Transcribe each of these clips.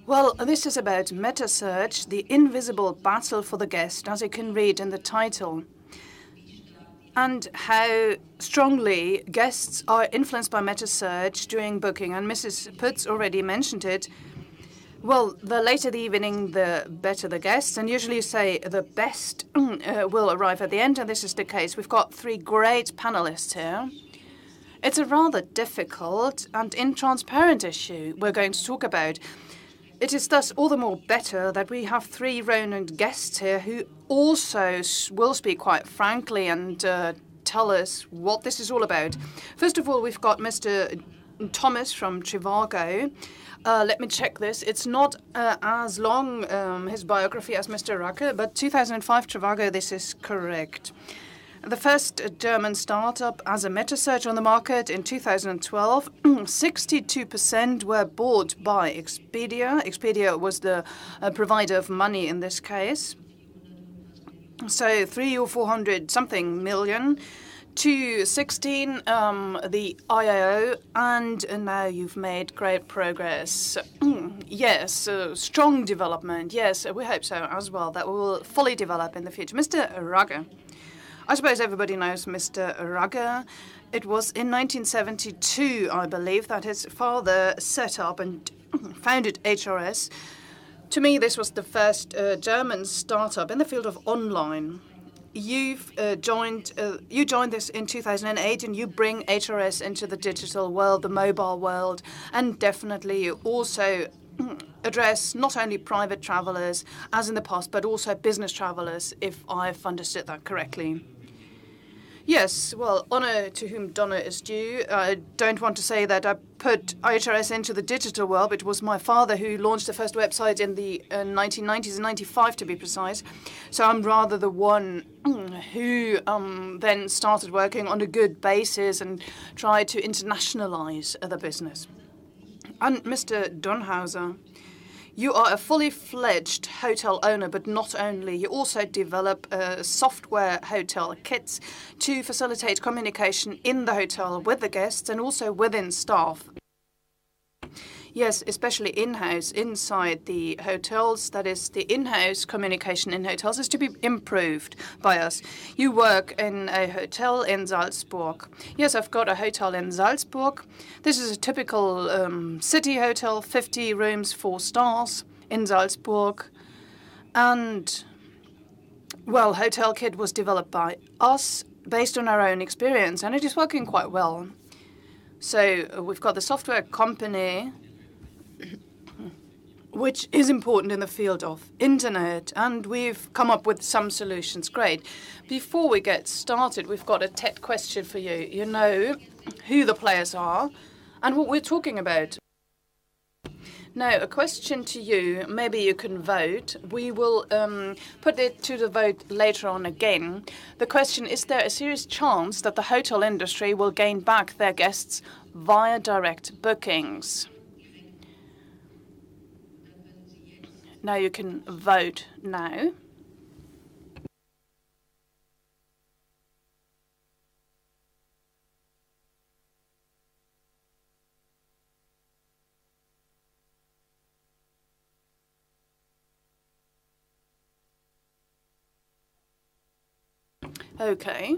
Well, this is about Metasearch, the invisible battle for the guest, as you can read in the title, and how strongly guests are influenced by Metasearch during booking. And Mrs. Putz already mentioned it. Well, the later the evening, the better the guests, and usually you say the best will arrive at the end, and this is the case. We've got three great panelists here. It's a rather difficult and intransparent issue we're going to talk about. It is thus all the more better that we have three renowned guests here who also will speak quite frankly and tell us what this is all about. First of all, we've got Mr. Thomas from Trivago. Let me check this. It's not as long, his biography, as Mr. Ragge, but 2005 Trivago, this is correct. The first German startup as a Metasearch on the market in 2012, 62% were bought by Expedia. Expedia was the provider of money in this case. So 300 or 400 something million to 16, the IAO, and now you've made great progress. Yes, strong development. Yes, we hope so as well, that we will fully develop in the future. Mr. Ragge. I suppose everybody knows Mr. Ragge. It was in 1972, I believe, that his father set up and founded HRS. To me, this was the first German startup in the field of online. You joined this in 2008, and you bring HRS into the digital world, the mobile world, and definitely you also address not only private travelers, as in the past, but also business travelers, if I've understood that correctly. Yes, well, honor to whom honor is due. I don't want to say that I put HRS into the digital world, but it was my father who launched the first website in the 1990s, 95 to be precise. So I'm rather the one who then started working on a good basis and tried to internationalize the business. And Mr. Donhauser, you are a fully fledged hotel owner, but not only. You also develop software hotel kits to facilitate communication in the hotel with the guests and also within staff. Yes, especially in-house, inside the hotels. That is, the in-house communication in hotels is to be improved by us. You work in a hotel in Salzburg. Yes, I've got a hotel in Salzburg. This is a typical city hotel, 50 rooms, 4 stars in Salzburg. And, well, hotelkit was developed by us based on our own experience, and it is working quite well. So we've got the software company, which is important in the field of internet, and we've come up with some solutions. Great. Before we get started, we've got a TED question for you. You know who the players are and what we're talking about. Now, a question to you. Maybe you can vote. We will put it to the vote later on again. The question, is there a serious chance that the hotel industry will gain back their guests via direct bookings? Now you can vote now. Okay.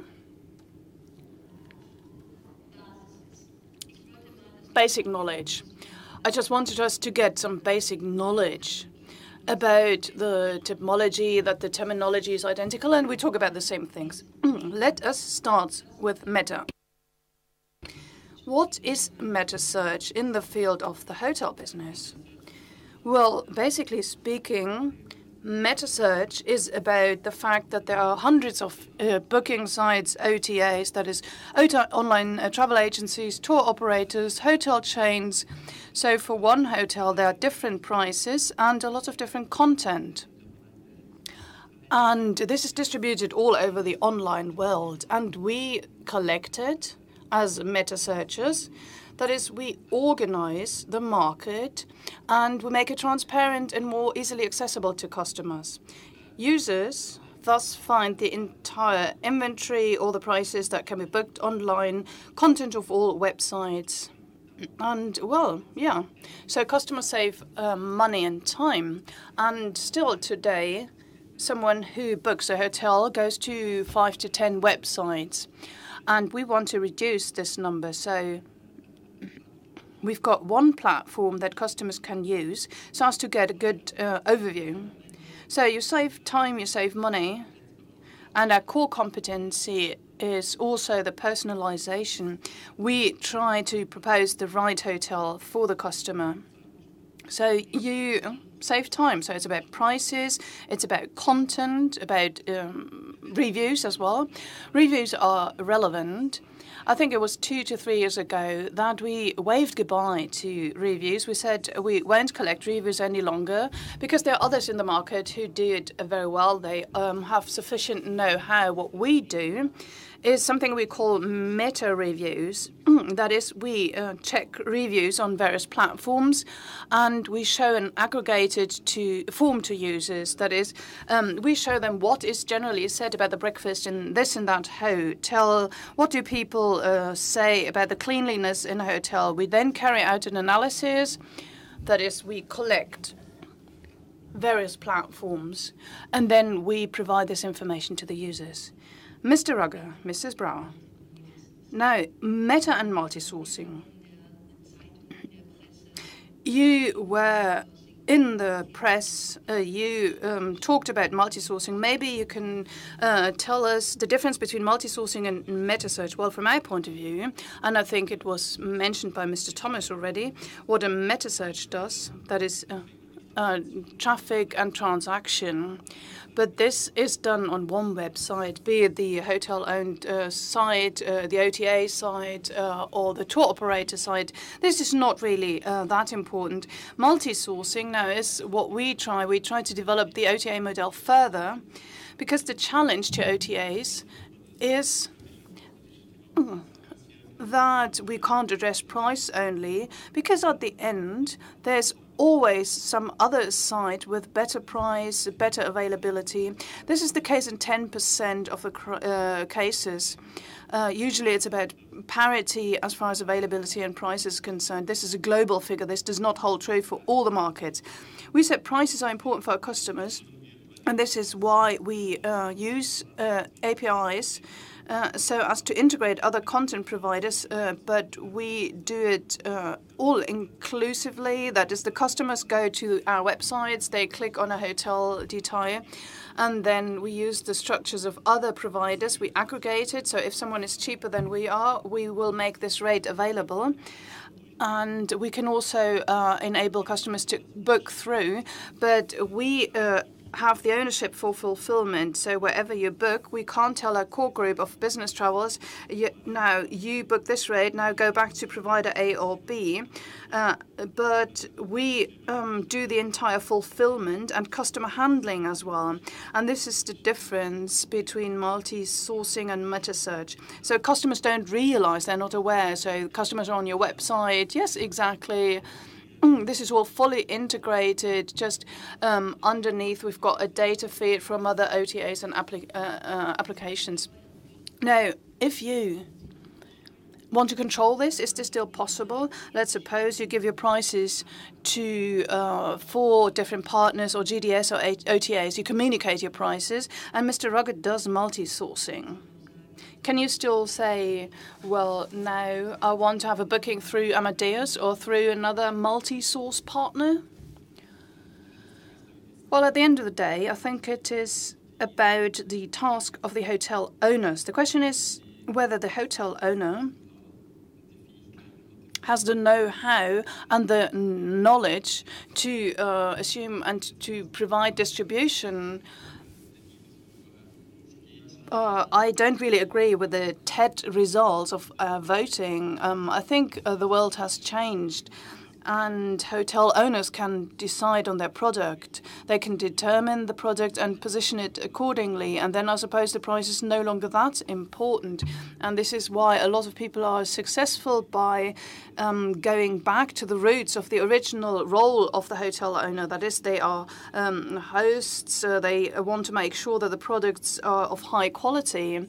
Basic knowledge. I just wanted us to get some basic knowledge about the typology, that the terminology is identical, and we talk about the same things. Let us start with meta. What is Metasearch in the field of the hotel business? Well, basically speaking, Metasearch is about the fact that there are hundreds of booking sites, OTAs, that is, online travel agencies, tour operators, hotel chains. So for one hotel, there are different prices and a lot of different content. And this is distributed all over the online world. And we collect it as Metasearchers. That is, we organize the market and we make it transparent and more easily accessible to customers. Users thus find the entire inventory, all the prices that can be booked online, content of all websites, And, well, yeah. So customers save money and time. And still today, someone who books a hotel goes to 5 to 10 websites. And we want to reduce this number. So we've got one platform that customers can use so as to get a good overview. So you save time, you save money. And our core competency is also the personalization. We try to propose the right hotel for the customer. So you save time. So it's about prices, it's about content, about reviews as well. Reviews are relevant. I think it was 2 to 3 years ago that we waved goodbye to reviews. We said we won't collect reviews any longer because there are others in the market who do it very well. They have sufficient know-how. What we do is something we call meta reviews. That is, we check reviews on various platforms and we show an aggregated form to users. That is, we show them what is generally said about the breakfast in this and that hotel. What do people say about the cleanliness in a hotel? We then carry out an analysis. That is, we collect various platforms and then we provide this information to the users. Mr. Ragge, Mrs. Brauer. Now, meta and multi-sourcing. You were in the press, you talked about multi-sourcing. Maybe you can tell us the difference between multi-sourcing and Metasearch. Well, from our point of view, and I think it was mentioned by Mr. Thomas already, what a Metasearch does, that is traffic and transaction. But this is done on one website, be it the hotel-owned site, the OTA site, or the tour operator site. This is not really that important. Multi-sourcing now is what we try. We try to develop the OTA model further because the challenge to OTAs is that we can't address price only, because at the end there's always some other site with better price, better availability. This is the case in 10% of the cases. Usually it's about parity as far as availability and price is concerned. This is a global figure. This does not hold true for all the markets. We said prices are important for our customers, and this is why we use APIs so as to integrate other content providers, but we do it all inclusively. That is, the customers go to our websites, they click on a hotel detail, and then we use the structures of other providers. We aggregate it, so if someone is cheaper than we are, we will make this rate available. And we can also enable customers to book through, but we have the ownership for fulfillment. So wherever you book, we can't tell our core group of business travelers, now you book this rate, now go back to provider A or B. But we do the entire fulfillment and customer handling as well. And this is the difference between multi-sourcing and Metasearch. So customers don't realize, they're not aware. So customers are on your website. Yes, exactly. This is all fully integrated. Just underneath, we've got a data feed from other OTAs and applications. Now, if you want to control this, is this still possible? Let's suppose you give your prices to 4 different partners or GDS or OTAs. You communicate your prices, and Mr. Ragge does multi-sourcing. Can you still say, well, now I want to have a booking through Amadeus or through another multi-source partner? Well, at the end of the day, I think it is about the task of the hotel owners. The question is whether the hotel owner has the know-how and the knowledge to assume and to provide distribution. I don't really agree with the TED results of voting. I think the world has changed, and hotel owners can decide on their product. They can determine the product and position it accordingly, and then I suppose the price is no longer that important. And this is why a lot of people are successful by going back to the roots of the original role of the hotel owner. That is, they are hosts. They want to make sure that the products are of high quality,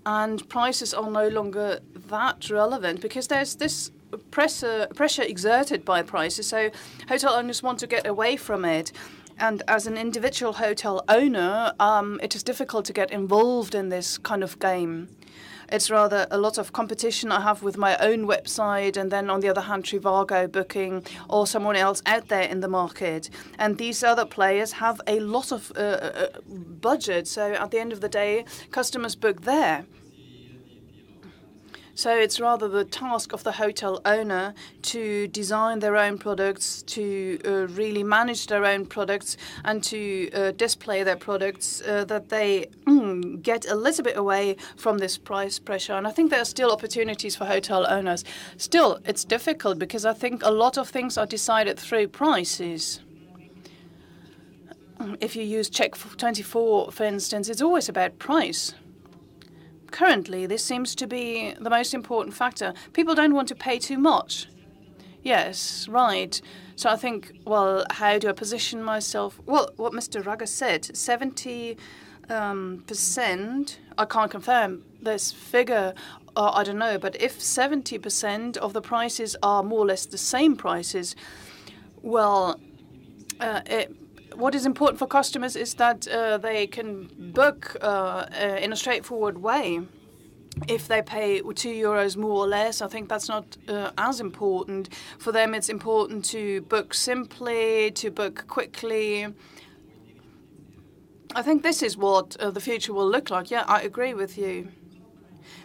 and prices are no longer that relevant because there's this pressure exerted by prices, so hotel owners want to get away from it. And as an individual hotel owner, it is difficult to get involved in this kind of game. It's rather a lot of competition I have with my own website, and then on the other hand, Trivago booking or someone else out there in the market. And these other players have a lot of budget, so at the end of the day, customers book there. So it's rather the task of the hotel owner to design their own products, to really manage their own products, and to display their products that they get a little bit away from this price pressure. And I think there are still opportunities for hotel owners. Still, it's difficult because I think a lot of things are decided through prices. If you use Check24, for instance, it's always about price. Currently, this seems to be the most important factor. People don't want to pay too much. Yes, right. So I think, well, how do I position myself? Well, what Mr. Ragge said, 70%, I can't confirm this figure, I don't know, but if 70% of the prices are more or less the same prices, well, what is important for customers is that they can book in a straightforward way. If they pay €2 more or less, I think that's not as important. For them, it's important to book simply, to book quickly. I think this is what the future will look like. Yeah, I agree with you.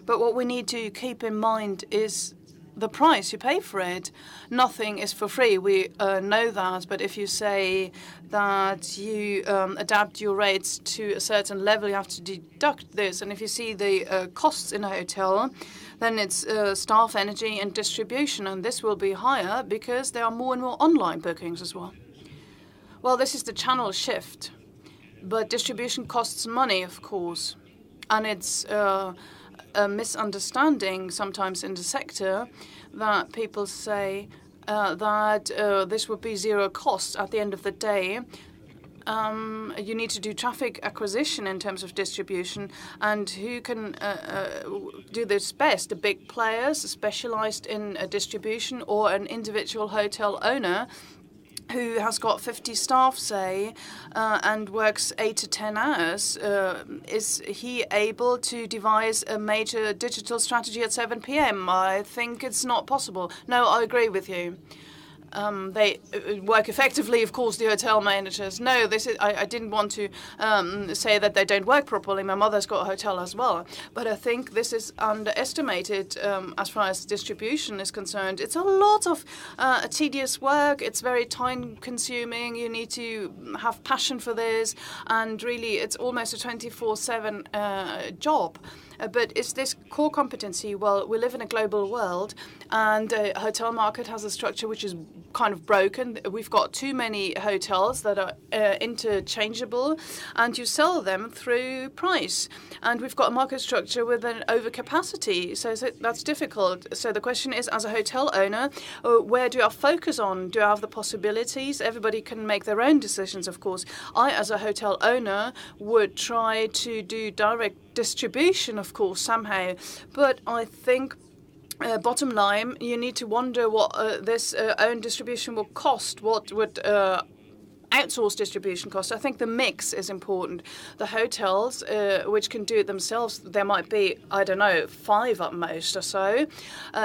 But what we need to keep in mind is the price you pay for it. Nothing is for free. We know that. But if you say that you adapt your rates to a certain level, you have to deduct this. And if you see the costs in a hotel, then it's staff, energy, and distribution. And this will be higher because there are more and more online bookings as well. Well, this is the channel shift. But distribution costs money, of course. And it's a misunderstanding sometimes in the sector that people say that this would be zero cost at the end of the day. You need to do traffic acquisition in terms of distribution, and who can do this best? The big players specialized in distribution, or an individual hotel owner who has got 50 staff, say, and works 8 to 10 hours, is he able to devise a major digital strategy at 7 p.m.? I think it's not possible. No, I agree with you. They work effectively, of course, the hotel managers. No, this is. I didn't want to say that they don't work properly. My mother's got a hotel as well. But I think this is underestimated as far as distribution is concerned. It's a lot of tedious work. It's very time-consuming. You need to have passion for this. And really, it's almost a 24/7 job. But is this core competency? Well, we live in a global world, and the hotel market has a structure which is kind of broken. We've got too many hotels that are interchangeable, and you sell them through price. And we've got a market structure with an overcapacity, so that's difficult. So the question is, as a hotel owner, where do I focus on? Do I have the possibilities? Everybody can make their own decisions, of course. I, as a hotel owner, would try to do direct distribution, of course, somehow. But I think bottom line, you need to wonder what this own distribution will cost. What would outsourced distribution costs? I think the mix is important. The hotels, which can do it themselves, there might be, I don't know, 5 at most or so.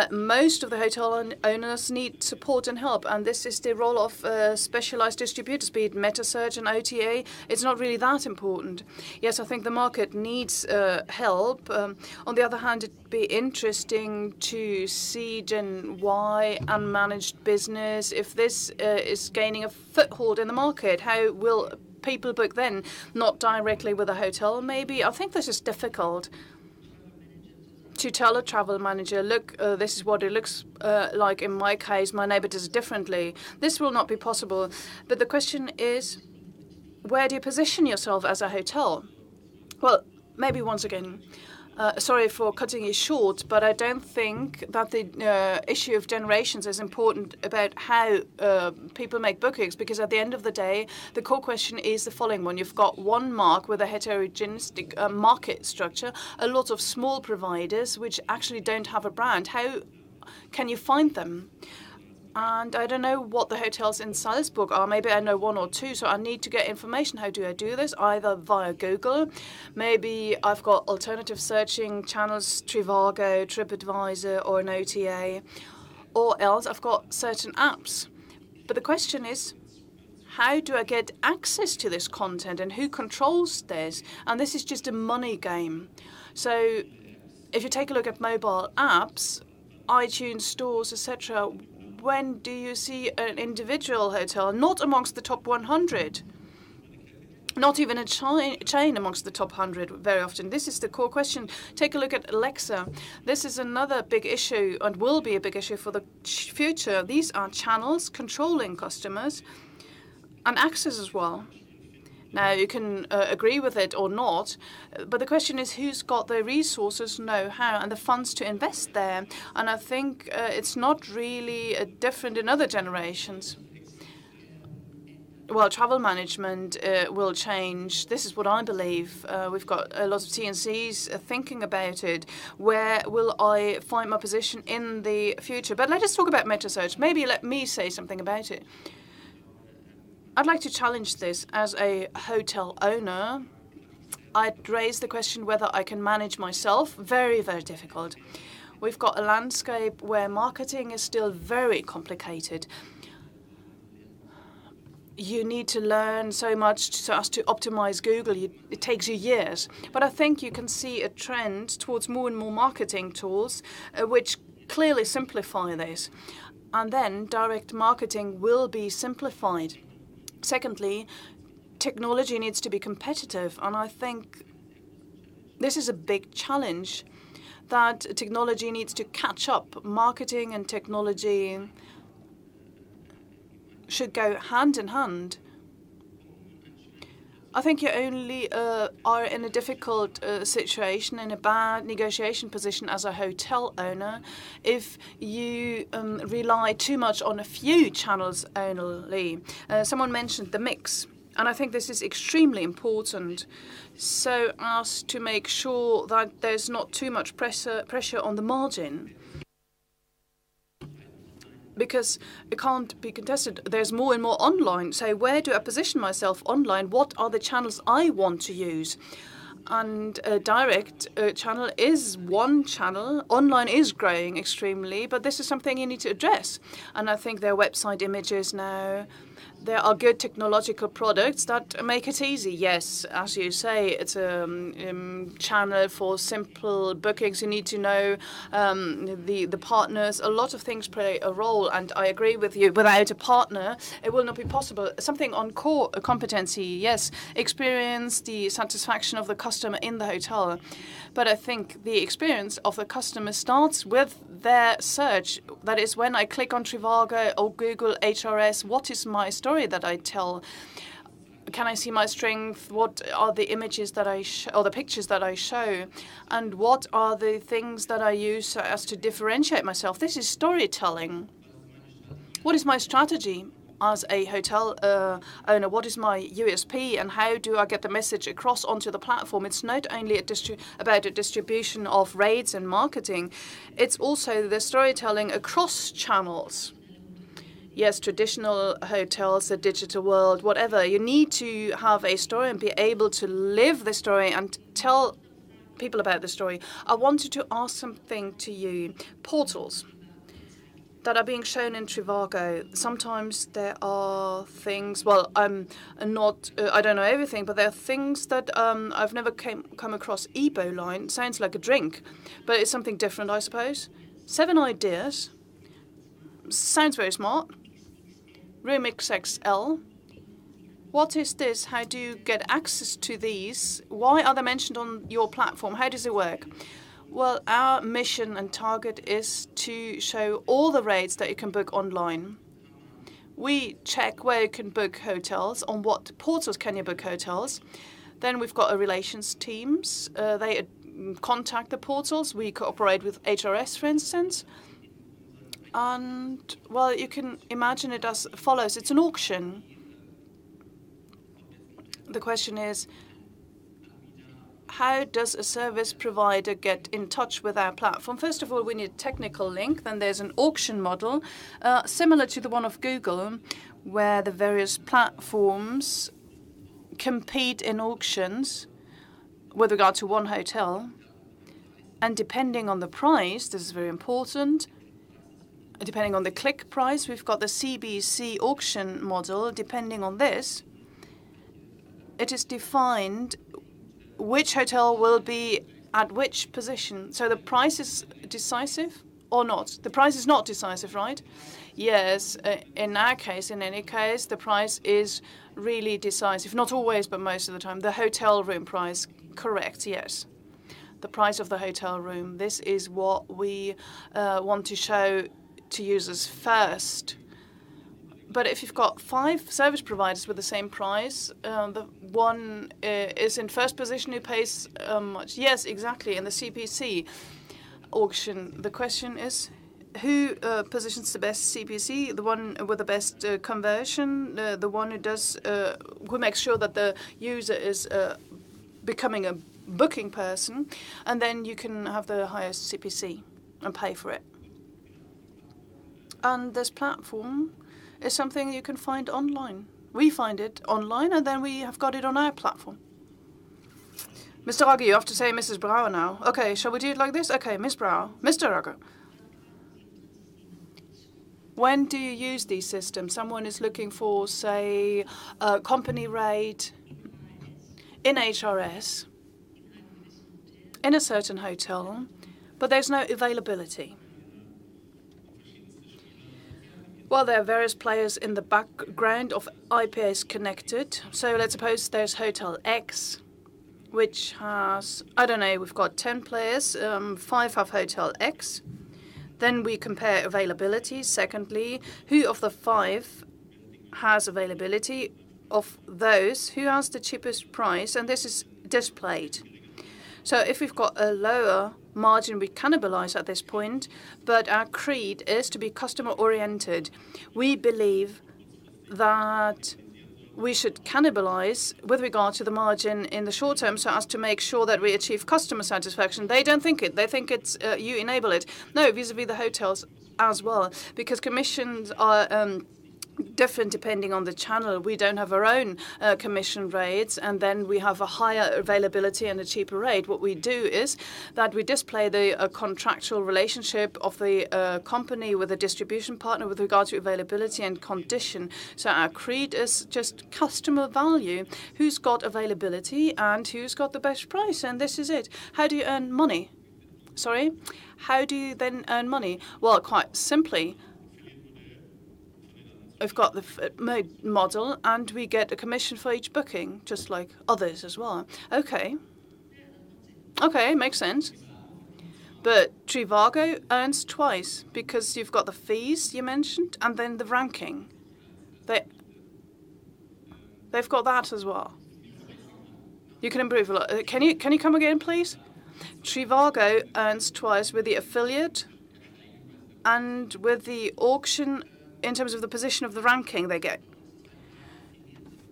Most of the hotel owners need support and help, and this is the role of specialized distributors, be it Metasearch and OTA. It's not really that important. Yes, I think the market needs help. On the other hand, it'd be interesting to see Gen Y unmanaged business, if this is gaining a foothold in the market. How will people book then? Not directly with a hotel, maybe? I think this is difficult to tell a travel manager, look, this is what it looks like in my case. My neighbor does it differently. This will not be possible. But the question is, where do you position yourself as a hotel? Well, maybe once again, sorry for cutting it short, but I don't think that the issue of generations is important about how people make bookings, because at the end of the day, the core question is the following one. You've got one mark with a heterogeneous market structure, a lot of small providers which actually don't have a brand. How can you find them? And I don't know what the hotels in Salzburg are. Maybe I know one or two, so I need to get information. How do I do this? Either via Google. Maybe I've got alternative searching channels, Trivago, TripAdvisor, or an OTA. Or else I've got certain apps. But the question is, how do I get access to this content and who controls this? And this is just a money game. So if you take a look at mobile apps, iTunes stores, etc., when do you see an individual hotel? Not amongst the top 100. Not even a chain amongst the top 100 very often. This is the core question. Take a look at Alexa. This is another big issue and will be a big issue for the future. These are channels controlling customers and access as well. Now, you can agree with it or not, but the question is who's got the resources, know-how, and the funds to invest there. And I think it's not really different in other generations. Well, travel management will change. This is what I believe. We've got a lot of TNCs thinking about it. Where will I find my position in the future? But let us talk about Metasearch. Maybe let me say something about it. I'd like to challenge this as a hotel owner. I'd raise the question whether I can manage myself. Very, very difficult. We've got a landscape where marketing is still very complicated. You need to learn so much so as to optimize Google. It takes you years. But I think you can see a trend towards more and more marketing tools which clearly simplify this. And then direct marketing will be simplified. Secondly, technology needs to be competitive, and I think this is a big challenge, that technology needs to catch up. Marketing and technology should go hand in hand. I think you only are in a difficult situation, in a bad negotiation position as a hotel owner, if you rely too much on a few channels only. Someone mentioned the mix, and I think this is extremely important, so as to make sure that there's not too much pressure on the margin. Because it can't be contested. There's more and more online. So where do I position myself online? What are the channels I want to use? And a direct channel is one channel. Online is growing extremely, but this is something you need to address. And I think there are website images now. There are good technological products that make it easy. Yes, as you say, it's a channel for simple bookings. You need to know the partners. A lot of things play a role, and I agree with you. Without a partner, it will not be possible. Something on core competency, yes, experience, the satisfaction of the customer in the hotel. But I think the experience of the customer starts with their search. That is, when I click on Trivago or Google HRS, what is my story that I tell? Can I see my strength? What are the images that I or the pictures that I show? And what are the things that I use as to differentiate myself? This is storytelling. What is my strategy as a hotel owner? What is my USP, and how do I get the message across onto the platform? It's not only about a distribution of rates and marketing. It's also the storytelling across channels. Yes, traditional hotels, the digital world, whatever. You need to have a story and be able to live the story and tell people about the story. I wanted to ask something to you. Portals that are being shown in Trivago. Sometimes there are things, well, I don't know everything, but there are things that I've never come across. Ebo line sounds like a drink, but it's something different, I suppose. 7 ideas. Sounds very smart. Room XXL. What is this? How do you get access to these? Why are they mentioned on your platform? How does it work? Well, our mission and target is to show all the rates that you can book online. We check where you can book hotels, on what portals can you book hotels. Then we've got a relations teams. They contact the portals. We cooperate with HRS, for instance. And, well, you can imagine it as follows. It's an auction. The question is, how does a service provider get in touch with our platform? First of all, we need a technical link. Then there's an auction model, similar to the one of Google, where the various platforms compete in auctions with regard to one hotel. And depending on the price, this is very important, depending on the click price, we've got the CBC auction model. Depending on this, it is defined which hotel will be at which position. So the price is decisive or not? The price is not decisive, right? Yes, in our case, in any case, the price is really decisive. Not always, but most of the time. The hotel room price, correct, yes. The price of the hotel room. This is what we want to show to users first. But if you've got 5 service providers with the same price, the one is in first position who pays much. Yes, exactly. In the CPC auction, the question is, who positions the best CPC? The one with the best conversion, the one who makes sure that the user is becoming a booking person, and then you can have the highest CPC and pay for it. And this platform is something you can find online. We find it online, and then we have got it on our platform. Mr. Ragge, you have to say Mrs. Brauer now. Okay, shall we do it like this? Okay, Miss Brauer. Mr. Ragge. When do you use these systems? Someone is looking for, say, a company rate in HRS in a certain hotel, but there's no availability. Well, there are various players in the background of IPS connected. So let's suppose there's Hotel X, which has, I don't know, we've got 10 players, 5 have Hotel X. Then we compare availability. Secondly, who of the 5 has availability? Of those, who has the cheapest price? And this is displayed. So if we've got a lower margin, we cannibalize at this point, but our creed is to be customer-oriented. We believe that we should cannibalize with regard to the margin in the short term so as to make sure that we achieve customer satisfaction. They don't think it. They think it's you enable it. No, vis-a-vis the hotels as well, because commissions are different depending on the channel. We don't have our own commission rates, and then we have a higher availability and a cheaper rate. What we do is that we display the contractual relationship of the company with a distribution partner with regard to availability and condition. So our creed is just customer value. Who's got availability and who's got the best price, and this is it. How do you earn money? Sorry? How do you then earn money? Well, quite simply, we've got the mode model, and we get a commission for each booking, just like others as well. Okay. Okay, makes sense. But Trivago earns twice, because you've got the fees you mentioned, and then the ranking. They've got that as well. You can improve a lot. Can you come again, please? Trivago earns twice with the affiliate and with the auction in terms of the position of the ranking they get.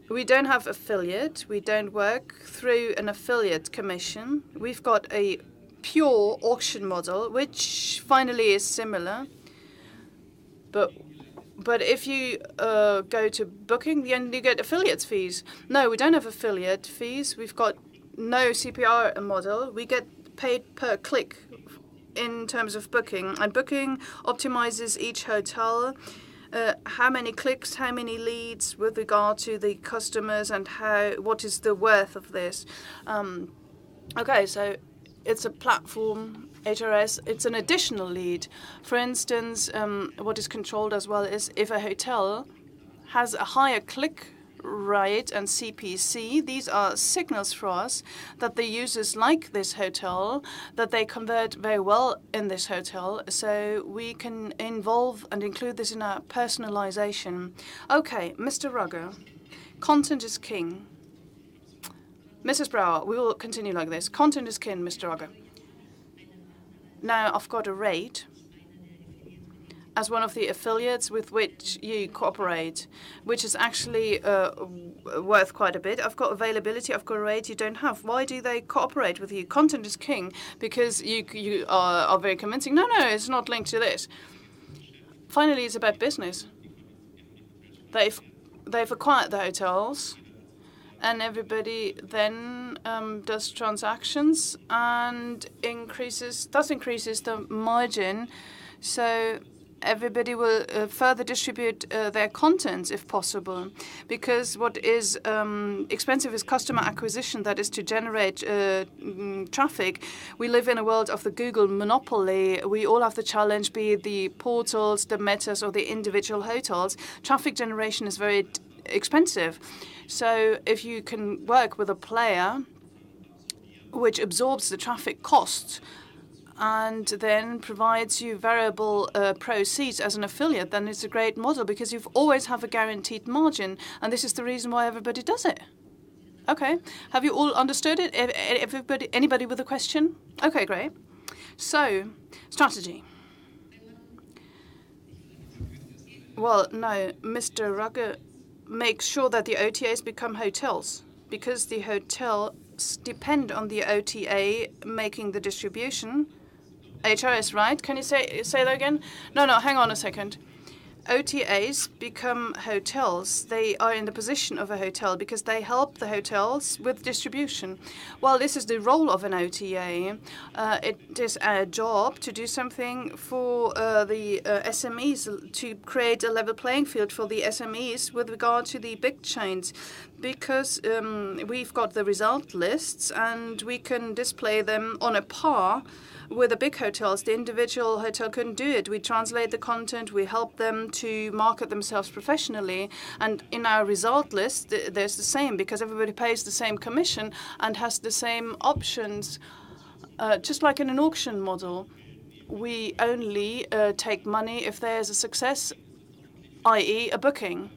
We don't have affiliate. We don't work through an affiliate commission. We've got a pure auction model, which finally is similar. But if you go to booking, then you get affiliate fees. No, we don't have affiliate fees. We've got no CPR model. We get paid per click in terms of booking. And booking optimizes each hotel. How many clicks, how many leads with regard to the customers, and what is the worth of this? Okay, so it's a platform, HRS, it's an additional lead. For instance, what is controlled as well is if a hotel has a higher click rate and CPC, these are signals for us that the users like this hotel, that they convert very well in this hotel, so we can involve and include this in our personalization. Okay, Mr. Ragge, content is king. Mrs. Brauer, we will continue like this. Content is king, Mr. Ragge. Now I've got a rate, as one of the affiliates with which you cooperate, which is actually worth quite a bit. I've got availability, I've got a rate you don't have. Why do they cooperate with you? Content is king because you are very convincing. No, it's not linked to this. Finally, it's about business. They've acquired the hotels, and everybody then does transactions and increases the margin. So everybody will further distribute their content if possible, because what is expensive is customer acquisition, that is to generate traffic. We live in a world of the Google monopoly. We all have the challenge, be it the portals, the metas, or the individual hotels. Traffic generation is very expensive. So if you can work with a player which absorbs the traffic costs and then provides you variable proceeds as an affiliate, then it's a great model because you always have a guaranteed margin. And this is the reason why everybody does it. Okay. Have you all understood it? Anybody with a question? Okay, great. So, strategy. Well, no, Mr. Ragge makes sure that the OTAs become hotels because the hotels depend on the OTA making the distribution. HRS, right? Can you say that again? No, hang on a second. OTAs become hotels. They are in the position of a hotel because they help the hotels with distribution. Well, this is the role of an OTA. It is a job to do something for the SMEs, to create a level playing field for the SMEs with regard to the big chains, because we've got the result lists and we can display them on a par with the big hotels. The individual hotel couldn't do it. We translate the content, we help them to market themselves professionally, and in our result list there's the same, because everybody pays the same commission and has the same options, just like in an auction model. We only take money if there's a success, i.e. a booking.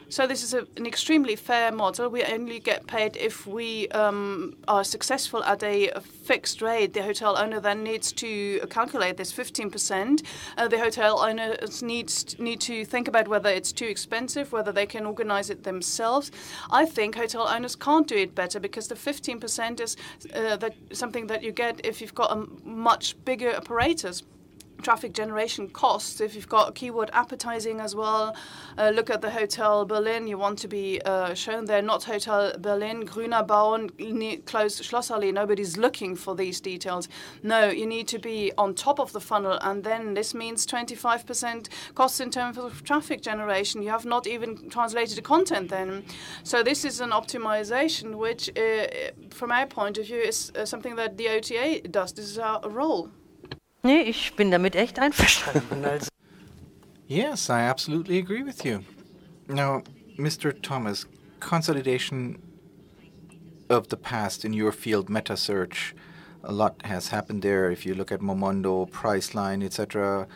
So this is an extremely fair model. We only get paid if we are successful at a fixed rate. The hotel owner then needs to calculate this 15%. The hotel owners need to think about whether it's too expensive, whether they can organize it themselves. I think hotel owners can't do it better because the 15% is something that you get if you've got a much bigger apparatus. Traffic generation costs. If you've got keyword advertising as well, look at the Hotel Berlin. You want to be shown there, not Hotel Berlin, Grüner Bauen, closed Schlossallee. Nobody's looking for these details. No, you need to be on top of the funnel, and then this means 25% costs in terms of traffic generation. You have not even translated the content then. So this is an optimization, which, from our point of view, is something that the OTA does. This is our role. Nee, ich bin damit echt einverstanden. Yes, I absolutely agree with you. Now, Mr. Thomas, consolidation of the past in your field, Metasearch, a lot has happened there. If you look at Momondo, Priceline, etc.,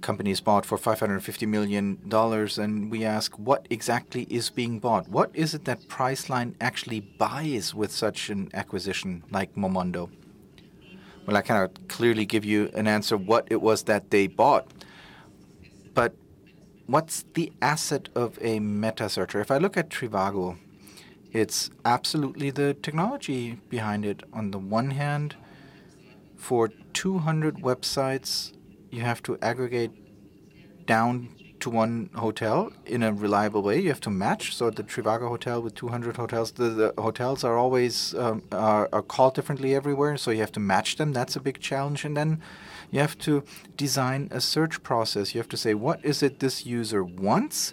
companies bought for $550 million, and we ask, what exactly is being bought? What is it that Priceline actually buys with such an acquisition like Momondo? Well, I cannot clearly give you an answer what it was that they bought. But what's the asset of a meta searcher? If I look at Trivago, it's absolutely the technology behind it. On the one hand, for 200 websites, you have to aggregate down to one hotel in a reliable way. You have to match. So the Trivago hotel with 200 hotels, the hotels are always are called differently everywhere. So you have to match them. That's a big challenge. And then you have to design a search process. You have to say, what is it this user wants?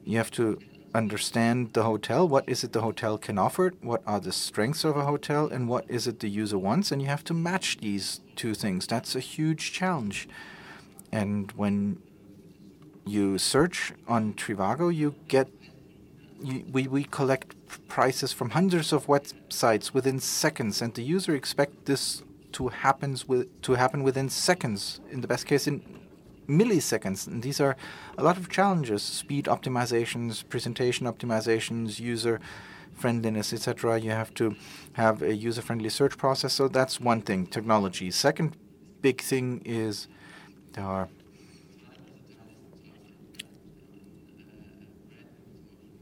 You have to understand the hotel. What is it the hotel can offer? What are the strengths of a hotel? And what is it the user wants? And you have to match these two things. That's a huge challenge. And when you search on Trivago, we collect prices from hundreds of websites within seconds, and the user expects this to happen within seconds, in the best case in milliseconds. And these are a lot of challenges: speed optimizations, presentation optimizations, user friendliness, etc. You have to have a user-friendly search process. So that's one thing, technology. Second big thing is there are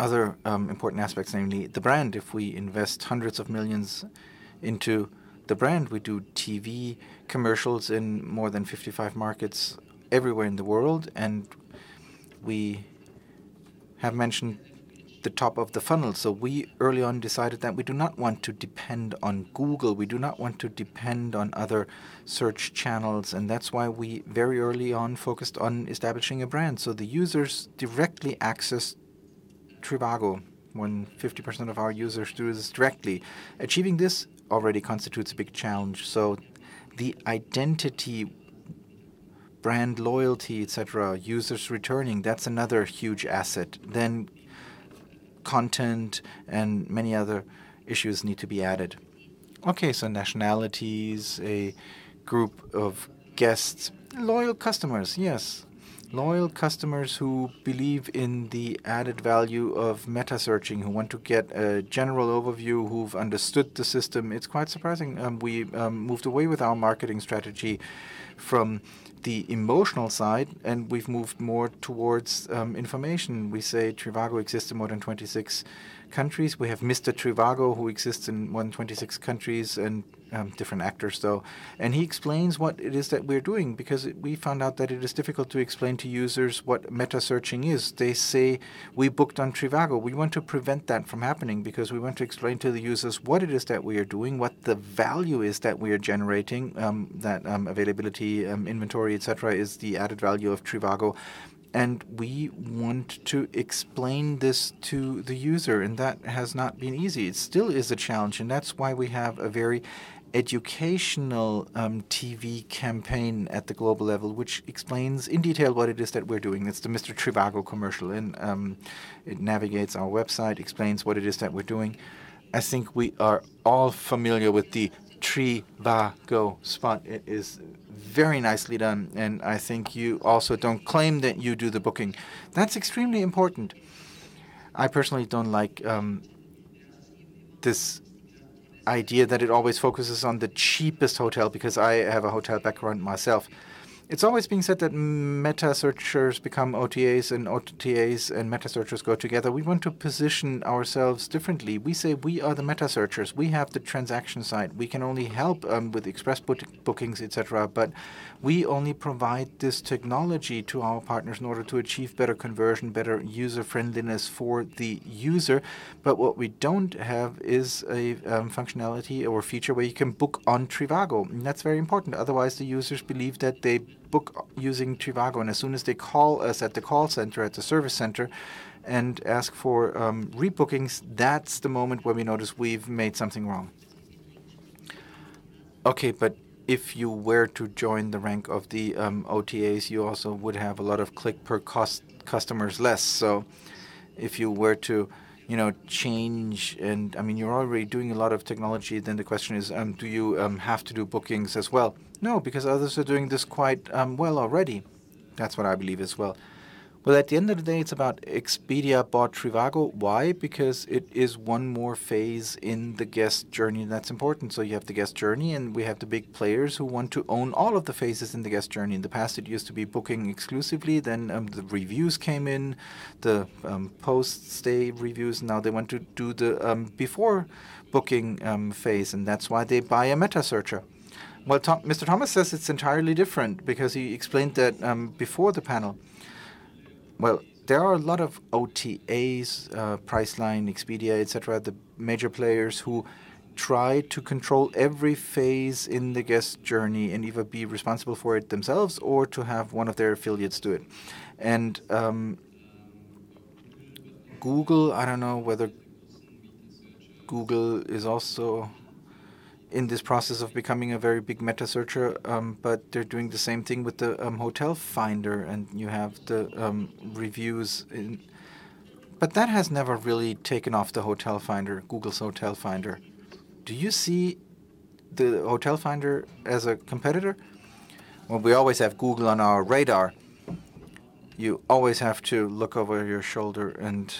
other important aspects, namely the brand. If we invest hundreds of millions into the brand, we do TV commercials in more than 55 markets everywhere in the world, and we have mentioned the top of the funnel. So we early on decided that we do not want to depend on Google. We do not want to depend on other search channels. And that's why we very early on focused on establishing a brand. So the users directly access Trivago. When 50% of our users do this directly. Achieving this already constitutes a big challenge. So the identity, brand loyalty, etc., users returning, that's another huge asset. Then content and many other issues need to be added. Okay, so nationalities, a group of guests, loyal customers, yes. Loyal customers who believe in the added value of meta-searching, who want to get a general overview, who've understood the system. It's quite surprising. We moved away with our marketing strategy from the emotional side, and we've moved more towards information. We say Trivago exists in more than 26 countries. We have Mr. Trivago, who exists in more than 26 countries, and different actors, though. And he explains what it is that we're doing, because we found out that it is difficult to explain to users what meta-searching is. They say, we booked on Trivago. We want to prevent that from happening, because we want to explain to the users what it is that we are doing, what the value is that we are generating, that availability, inventory, etc., is the added value of Trivago. And we want to explain this to the user, and that has not been easy. It still is a challenge, and that's why we have a very educational TV campaign at the global level, which explains in detail what it is that we're doing. It's the Mr. Trivago commercial, and it navigates our website, explains what it is that we're doing. I think we are all familiar with the Trivago spot. It is very nicely done, and I think you also don't claim that you do the booking. That's extremely important. I personally don't like this idea that it always focuses on the cheapest hotel, because I have a hotel background myself. It's always being said that meta searchers become OTAs and OTAs and meta searchers go together. We want to position ourselves differently. We say we are the meta searchers. We have the transaction side. We can only help with express bookings, etc. But we only provide this technology to our partners in order to achieve better conversion, better user friendliness for the user. But what we don't have is a functionality or feature where you can book on Trivago. And that's very important. Otherwise, the users believe that they book using Trivago, and as soon as they call us at the call center, at the service center, and ask for rebookings, that's the moment where we notice we've made something wrong. Okay, but if you were to join the rank of the OTAs, you also would have a lot of click per customers less. So if you were to change, and I mean, you're already doing a lot of technology, then the question is, do you have to do bookings as well? No, because others are doing this quite well already. That's what I believe as well. Well, at the end of the day, it's about Expedia bought Trivago. Why? Because it is one more phase in the guest journey that's important. So you have the guest journey, and we have the big players who want to own all of the phases in the guest journey. In the past, it used to be booking exclusively. Then the reviews came in, the post-stay reviews. Now they want to do the before booking phase, and that's why they buy a meta searcher. Well, Mr. Thomas says it's entirely different, because he explained that before the panel. Well, there are a lot of OTAs, Priceline, Expedia, etc., the major players who try to control every phase in the guest journey and either be responsible for it themselves or to have one of their affiliates do it. And Google, I don't know whether Google is also in this process of becoming a very big meta searcher, but they're doing the same thing with the hotel finder, and you have the reviews. But that has never really taken off the hotel finder, Google's hotel finder. Do you see the hotel finder as a competitor? Well, we always have Google on our radar. You always have to look over your shoulder and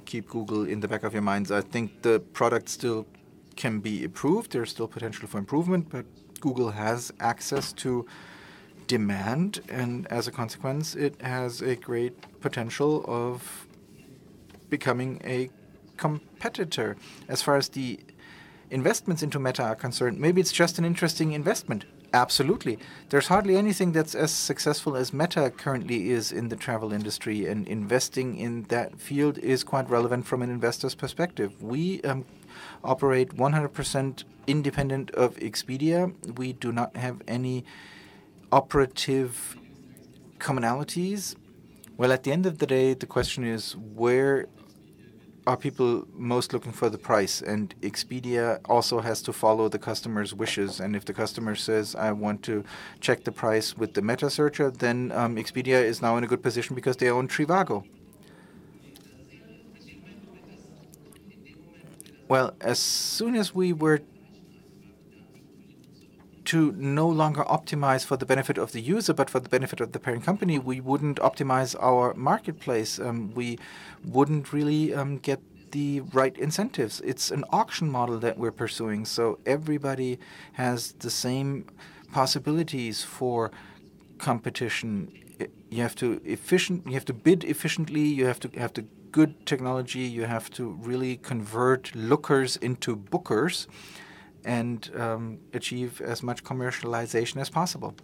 keep Google in the back of your minds. I think the product still can be improved. There's still potential for improvement, but Google has access to demand, and as a consequence, it has a great potential of becoming a competitor. As far as the investments into Meta are concerned, maybe it's just an interesting investment. Absolutely. There's hardly anything that's as successful as Meta currently is in the travel industry, and investing in that field is quite relevant from an investor's perspective. We operate 100% independent of Expedia. We do not have any operative commonalities. Well, at the end of the day, the question is, where are people most looking for the price? And Expedia also has to follow the customer's wishes. And if the customer says, I want to check the price with the Metasearcher, then Expedia is now in a good position because they own Trivago. Well, as soon as we were to no longer optimize for the benefit of the user, but for the benefit of the parent company, we wouldn't optimize our marketplace. We wouldn't really get the right incentives. It's an auction model that we're pursuing, so everybody has the same possibilities for competition. You have to bid efficiently. You have to have the good technology. You have to really convert lookers into bookers, and achieve as much commercialization as possible.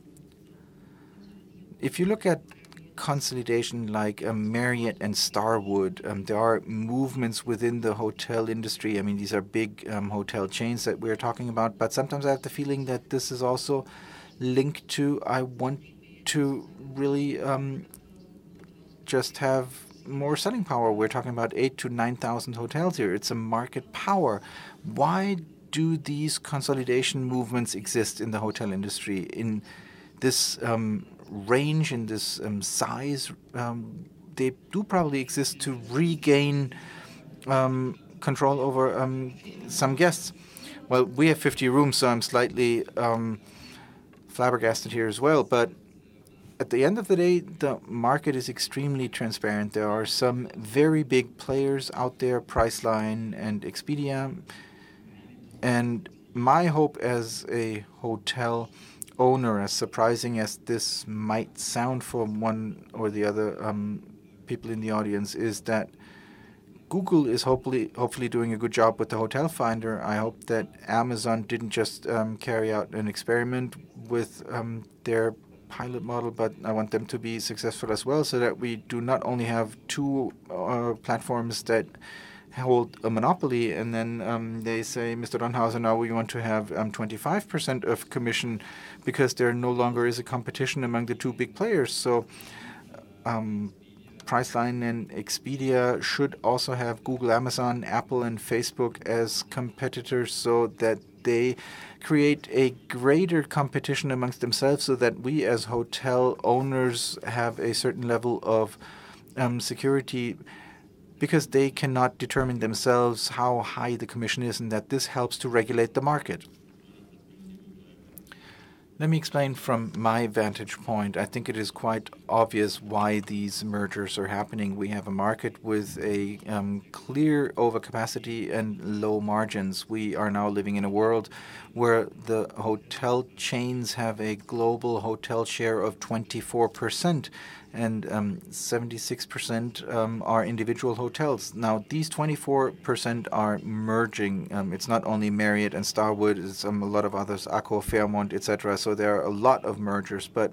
If you look at consolidation like Marriott and Starwood, there are movements within the hotel industry. I mean, these are big hotel chains that we're talking about, but sometimes I have the feeling that this is also linked to, I want to really just have more selling power. We're talking about 8,000 to 9,000 hotels here. It's a market power. Why do these consolidation movements exist in the hotel industry in this range, in this size? They do probably exist to regain control over some guests. Well, we have 50 rooms, so I'm slightly flabbergasted here as well. But at the end of the day, the market is extremely transparent. There are some very big players out there, Priceline and Expedia. And my hope as a hotel owner, as surprising as this might sound for one or the other people in the audience, is that Google is hopefully doing a good job with the Hotel Finder. I hope that Amazon didn't just carry out an experiment with their pilot model, but I want them to be successful as well, so that we do not only have two platforms that hold a monopoly, and then they say, Mr. Donhauser, now we want to have 25% of commission because there no longer is a competition among the two big players. So Priceline and Expedia should also have Google, Amazon, Apple, and Facebook as competitors, so that they create a greater competition amongst themselves, so that we as hotel owners have a certain level of security, because they cannot determine themselves how high the commission is, and that this helps to regulate the market. Let me explain from my vantage point. I think it is quite obvious why these mergers are happening. We have a market with a clear overcapacity and low margins. We are now living in a world where the hotel chains have a global hotel share of 24%, and 76% are individual hotels. Now, these 24% are merging. It's not only Marriott and Starwood, it's a lot of others, Accor, Fairmont, etc. So there are a lot of mergers, but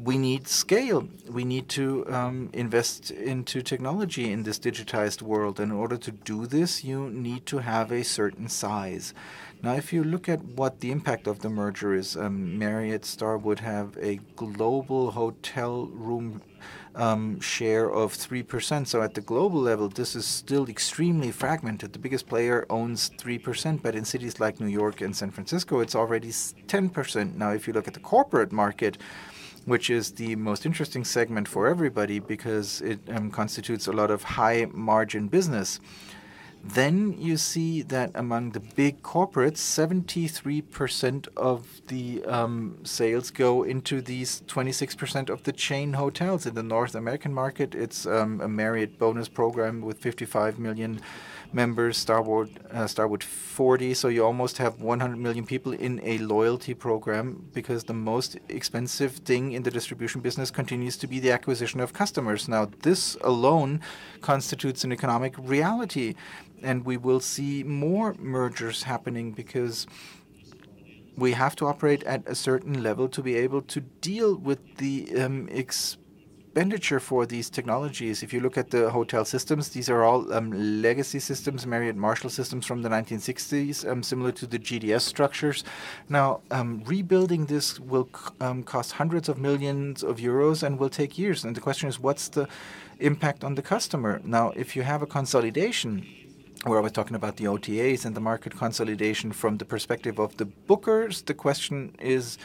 we need scale. We need to invest into technology in this digitized world. And in order to do this, you need to have a certain size. Now, if you look at what the impact of the merger is, Marriott, Starwood have a global hotel room share of 3%. So at the global level, this is still extremely fragmented. The biggest player owns 3%, but in cities like New York and San Francisco, it's already 10%. Now, if you look at the corporate market, which is the most interesting segment for everybody because it constitutes a lot of high-margin business, then you see that among the big corporates, 73% of the sales go into these 26% of the chain hotels. In the North American market, it's a Marriott bonus program with 55 million members, Starwood 40, so you almost have 100 million people in a loyalty program, because the most expensive thing in the distribution business continues to be the acquisition of customers. Now, this alone constitutes an economic reality, and we will see more mergers happening because we have to operate at a certain level to be able to deal with the expenditure for these technologies. If you look at the hotel systems, these are all legacy systems, Marriott Marshall systems from the 1960s, similar to the GDS structures. Now, rebuilding this will cost hundreds of millions of euros and will take years. And the question is, what's the impact on the customer? Now, if you have a consolidation, we're always talking about the OTAs and the market consolidation from the perspective of the bookers, the question is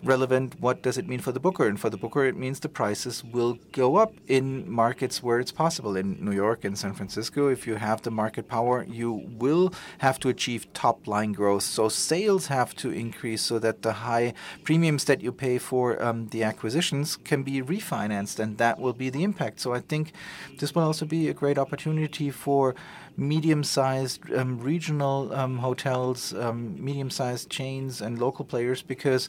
relevant. What does it mean for the booker? And for the booker, it means the prices will go up in markets where it's possible. In New York and San Francisco, if you have the market power, you will have to achieve top-line growth. So sales have to increase so that the high premiums that you pay for the acquisitions can be refinanced, and that will be the impact. So I think this will also be a great opportunity for medium-sized regional hotels, medium-sized chains, and local players, because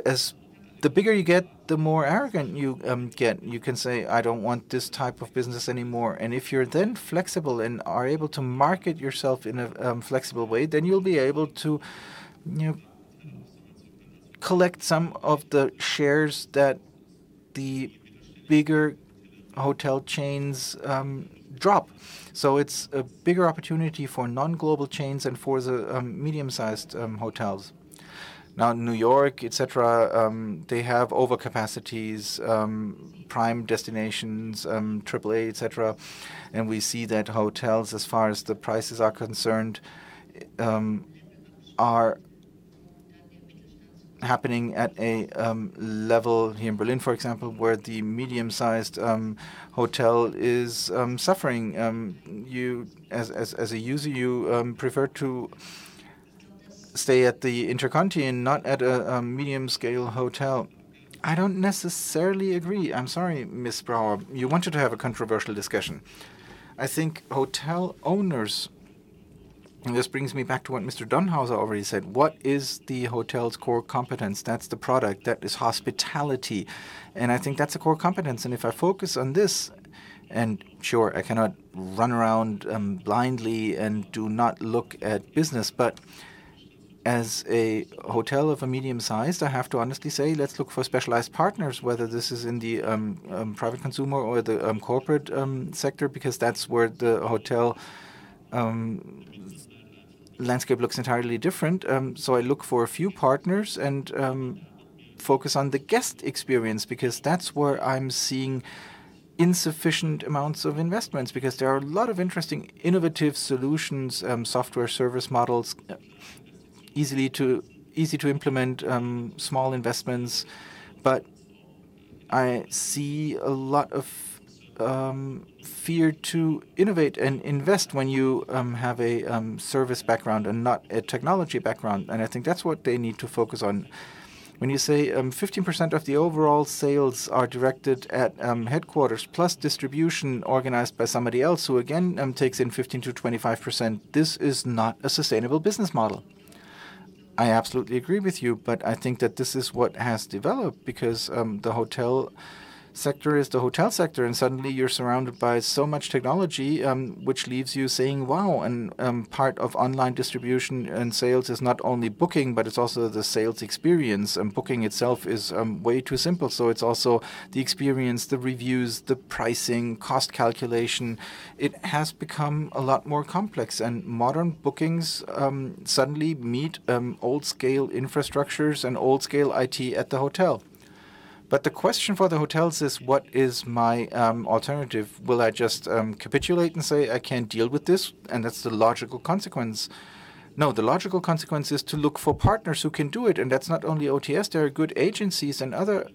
as the bigger you get, the more arrogant you get. You can say, I don't want this type of business anymore. And if you're then flexible and are able to market yourself in a flexible way, then you'll be able to collect some of the shares that the bigger hotel chains drop. So it's a bigger opportunity for non-global chains and for the medium-sized hotels. Now, New York, etc., they have overcapacities, prime destinations, AAA, etc., and we see that hotels, as far as the prices are concerned, are happening at a level here in Berlin, for example, where the medium-sized hotel is suffering. You, as a user, you prefer to stay at the Interconti and not at a medium-scale hotel. I don't necessarily agree. I'm sorry, Ms. Brauer. You wanted to have a controversial discussion. I think hotel owners, and this brings me back to what Mr. Donhauser already said, what is the hotel's core competence? That's the product. That is hospitality. And I think that's a core competence. And if I focus on this, and sure, I cannot run around blindly and do not look at business, but as a hotel of a medium size, I have to honestly say, let's look for specialized partners, whether this is in the private consumer or the corporate sector, because that's where the hotel landscape looks entirely different. So I look for a few partners and focus on the guest experience, because that's where I'm seeing insufficient amounts of investments, because there are a lot of interesting innovative solutions, software service models, easy to implement, small investments, but I see a lot of fear to innovate and invest when you have a service background and not a technology background, and I think that's what they need to focus on. When you say 15% of the overall sales are directed at headquarters plus distribution organized by somebody else who again takes in 15 to 25%, this is not a sustainable business model. I absolutely agree with you, but I think that this is what has developed because the hotel sector is the hotel sector, and suddenly you're surrounded by so much technology, which leaves you saying, wow, and part of online distribution and sales is not only booking, but it's also the sales experience. Booking itself is way too simple, so it's also the experience, the reviews, the pricing, cost calculation. It has become a lot more complex, and modern bookings suddenly meet old-scale infrastructures and old-scale IT at the hotel. But the question for the hotels is, what is my alternative? Will I just capitulate and say I can't deal with this? And that's the logical consequence. No, the logical consequence is to look for partners who can do it. And that's not only OTS. There are good agencies and other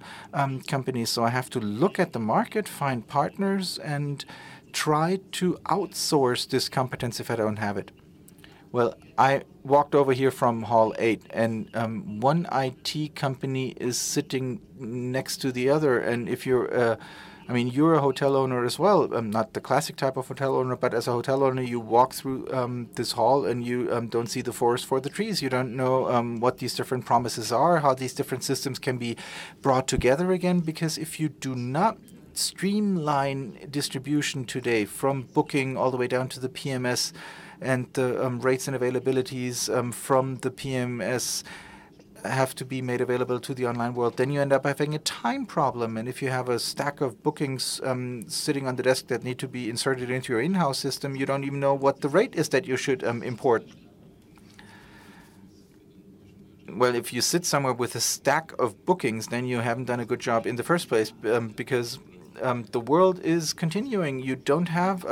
companies. So I have to look at the market, find partners, and try to outsource this competence if I don't have it? Well, I walked over here from Hall 8, and one IT company is sitting next to the other. And if you're, you're a hotel owner as well, not the classic type of hotel owner, but as a hotel owner, you walk through this hall and you don't see the forest for the trees. You don't know what these different promises are, how these different systems can be brought together again, because if you do not streamline distribution today from booking all the way down to the PMS, and the rates and availabilities from the PMS have to be made available to the online world, then you end up having a time problem. And if you have a stack of bookings sitting on the desk that need to be inserted into your in-house system, you don't even know what the rate is that you should import. Well, if you sit somewhere with a stack of bookings, then you haven't done a good job in the first place, because the world is continuing. You don't have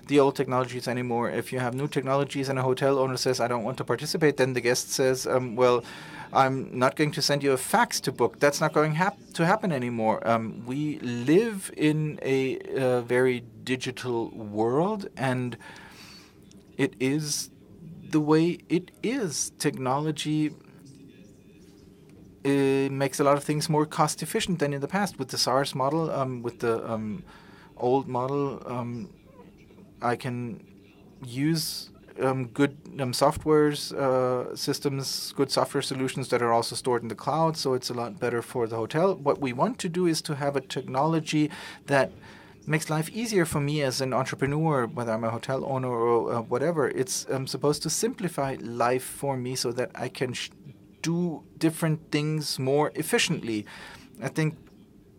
the old technologies anymore. If you have new technologies and a hotel owner says, I don't want to participate, then the guest says, well, I'm not going to send you a fax to book. That's not going to happen anymore. We live in a very digital world, and it is the way it is. Technology makes a lot of things more cost efficient than in the past. With the SARS model, with the old model, I can use good softwares, systems, good software solutions that are also stored in the cloud, so it's a lot better for the hotel. What we want to do is to have a technology that makes life easier for me as an entrepreneur, whether I'm a hotel owner or whatever. It's supposed to simplify life for me so that I can do different things more efficiently. I think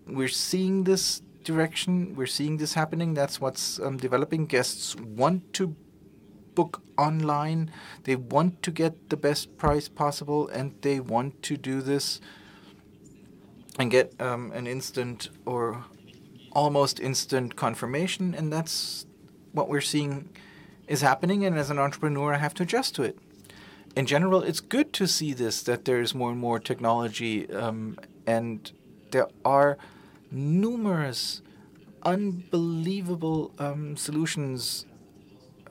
we're seeing this direction. We're seeing this happening. That's what's developing. Guests want to book online. They want to get the best price possible, and they want to do this and get an instant or almost instant confirmation. And that's what we're seeing is happening. And as an entrepreneur, I have to adjust to it. In general, it's good to see this, that there's more and more technology, and there are numerous unbelievable solutions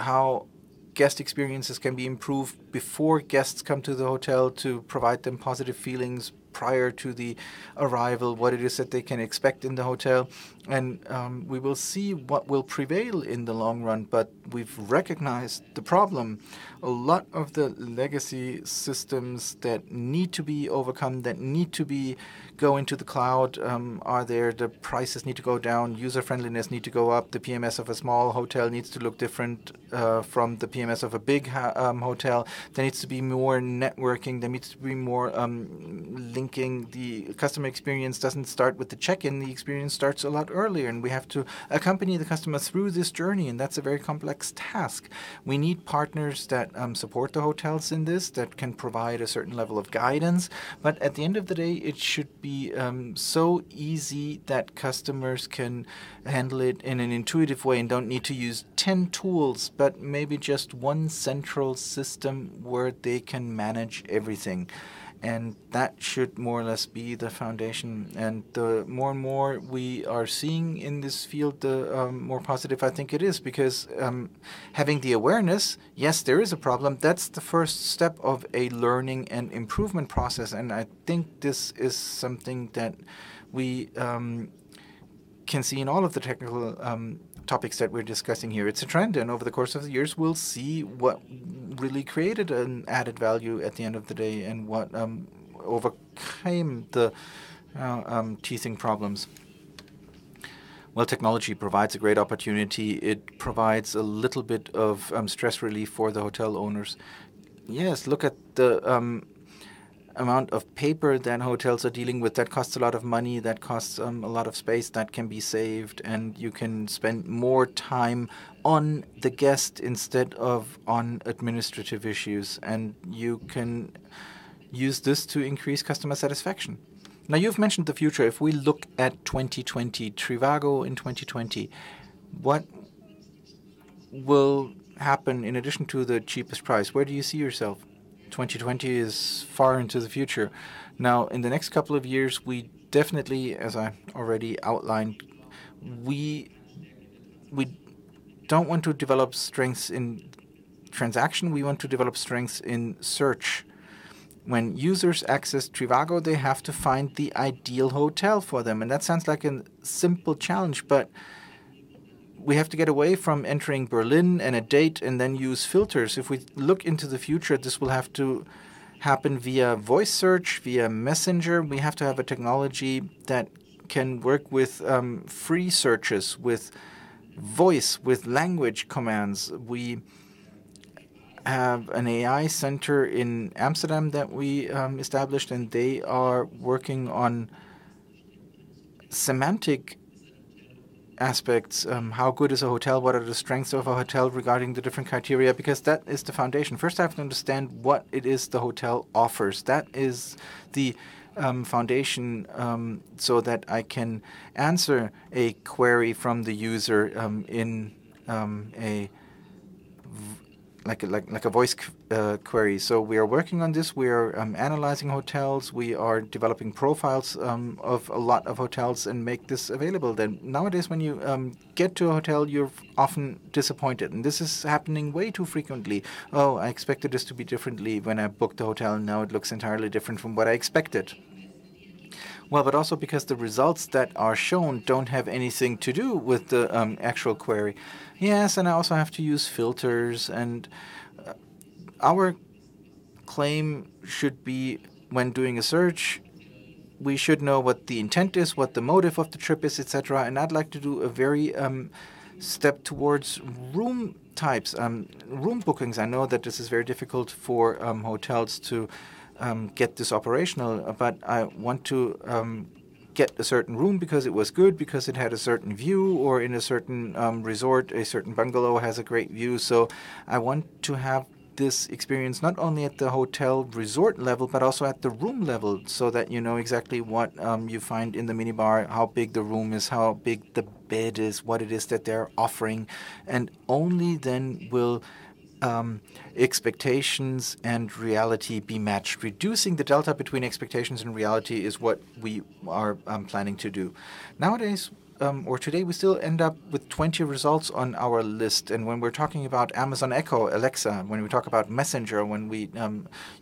how guest experiences can be improved before guests come to the hotel, to provide them positive feelings prior to the arrival, what it is that they can expect in the hotel. And we will see what will prevail in the long run, but we've recognized the problem. A lot of the legacy systems that need to be overcome, that need to go into the cloud, are there. The prices need to go down, user friendliness need to go up. The PMS of a small hotel needs to look different from the PMS of a big hotel. There needs to be more networking. There needs to be more linking. The customer experience doesn't start with the check-in. The experience starts a lot earlier, and we have to accompany the customer through this journey, and that's a very complex task. We need partners that support the hotels in this, that can provide a certain level of guidance, but at the end of the day, it should be so easy that customers can handle it in an intuitive way and don't need to use 10 tools, but maybe just one central system where they can manage everything. And that should more or less be the foundation. And the more and more we are seeing in this field, the more positive I think it is, because having the awareness, yes, there is a problem, that's the first step of a learning and improvement process. And I think this is something that we can see in all of the technical topics that we're discussing here. It's a trend, and over the course of the years, we'll see what really created an added value at the end of the day, and what overcame the teething problems. Well, technology provides a great opportunity. It provides a little bit of stress relief for the hotel owners. Yes, look at the amount of paper that hotels are dealing with. That costs a lot of money, that costs a lot of space that can be saved, and you can spend more time on the guest instead of on administrative issues, and you can use this to increase customer satisfaction. Now, you've mentioned the future. If we look at 2020, Trivago in 2020, what will happen in addition to the cheapest price? Where do you see yourself? 2020 is far into the future. Now, in the next couple of years, we definitely, as I already outlined, we don't want to develop strengths in transaction. We want to develop strengths in search. When users access Trivago, they have to find the ideal hotel for them. And that sounds like a simple challenge, but we have to get away from entering Berlin and a date and then use filters. If we look into the future, this will have to happen via voice search, via messenger. We have to have a technology that can work with free searches, with voice, with language commands. We have an AI center in Amsterdam that we established, and they are working on semantic aspects. How good is a hotel? What are the strengths of a hotel regarding the different criteria? Because that is the foundation. First, I have to understand what it is the hotel offers. That is the foundation, so that I can answer a query from the user in a voice query. So we are working on this. We are analyzing hotels. We are developing profiles of a lot of hotels and make this available. Then nowadays, when you get to a hotel, you're often disappointed, and this is happening way too frequently. Oh, I expected this to be differently when I booked the hotel, and now it looks entirely different from what I expected. Well, but also because the results that are shown don't have anything to do with the actual query. Yes, and I also have to use filters, and our claim should be, when doing a search, we should know what the intent is, what the motive of the trip is, etc. And I'd like to do a very step towards room types, room bookings. I know that this is very difficult for hotels to get this operational, but I want to get a certain room because it was good, because it had a certain view, or in a certain resort, a certain bungalow has a great view. So I want to have this experience not only at the hotel resort level, but also at the room level, so that you know exactly what you find in the minibar, how big the room is, how big the bed is, what it is that they're offering. And only then will expectations and reality be matched. Reducing the delta between expectations and reality is what we are planning to do. Nowadays, or today, we still end up with 20 results on our list. And when we're talking about Amazon Echo, Alexa, when we talk about Messenger, when we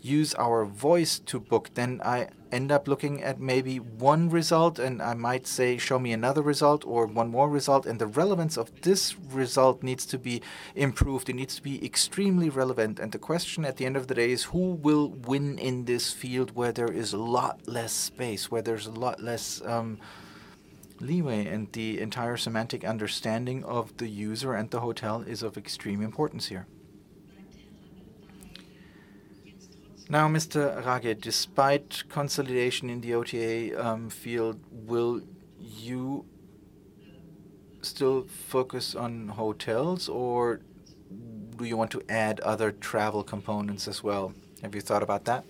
use our voice to book, then I end up looking at maybe one result, and I might say, show me another result or one more result. And the relevance of this result needs to be improved. It needs to be extremely relevant. And the question at the end of the day is, who will win in this field where there is a lot less space, where there's a lot less leeway, and the entire semantic understanding of the user and the hotel is of extreme importance here. Now, Mr. Ragge, despite consolidation in the OTA field, will you still focus on hotels, or do you want to add other travel components as well? Have you thought about that?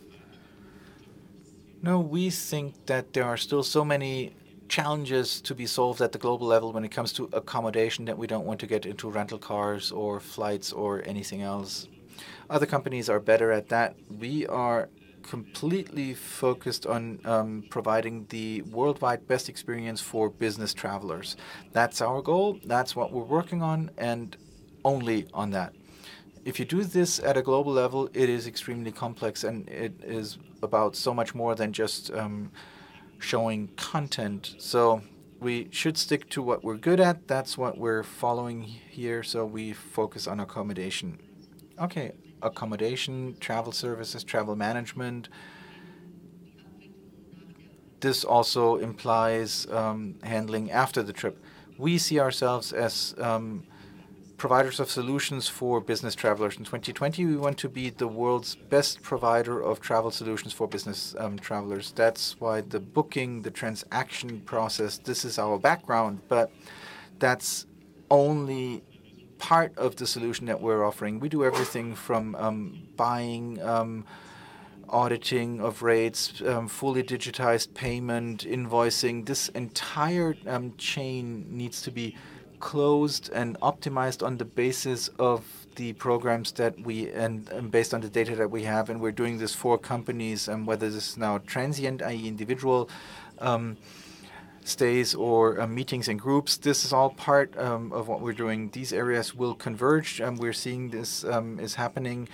No, we think that there are still so many challenges to be solved at the global level when it comes to accommodation that we don't want to get into rental cars or flights or anything else. Other companies are better at that. We are completely focused on providing the worldwide best experience for business travelers. That's our goal. That's what we're working on, and only on that. If you do this at a global level, it is extremely complex, and it is about so much more than just showing content. So we should stick to what we're good at. That's what we're following here. So we focus on accommodation. Okay, accommodation, travel services, travel management. This also implies handling after the trip. We see ourselves as providers of solutions for business travelers. In 2020, we want to be the world's best provider of travel solutions for business travelers. That's why the booking, the transaction process, this is our background, but that's only part of the solution that we're offering. We do everything from buying, auditing of rates, fully digitized payment, invoicing. This entire chain needs to be closed and optimized on the basis of the programs that we and based on the data that we have, and we're doing this for companies, whether this is now transient, i.e. individual stays or meetings in groups. This is all part of what we're doing. These areas will converge. We're seeing this is happening.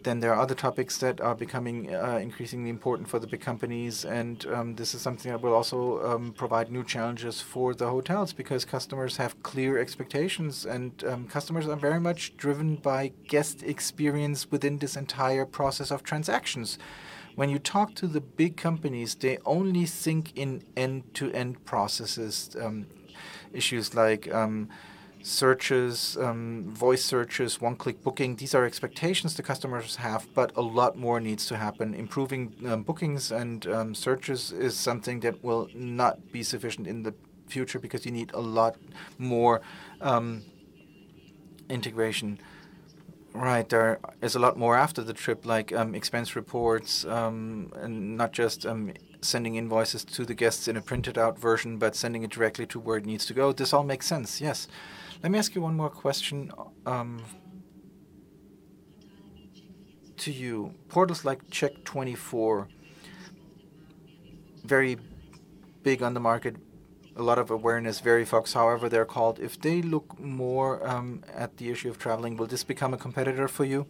Then there are other topics that are becoming increasingly important for the big companies, and this is something that will also provide new challenges for the hotels, because customers have clear expectations, and customers are very much driven by guest experience within this entire process of transactions. When you talk to the big companies, they only think in end-to-end processes, issues like searches, voice searches, one-click booking. These are expectations the customers have, but a lot more needs to happen. Improving bookings and searches is something that will not be sufficient in the future, because you need a lot more integration. Right, there is a lot more after the trip, like expense reports, and not just sending invoices to the guests in a printed out version, but sending it directly to where it needs to go. This all makes sense, yes. Let me ask you one more question to you. Portals like Check24, very big on the market, a lot of awareness, Verifox, however they're called. If they look more at the issue of traveling, will this become a competitor for you?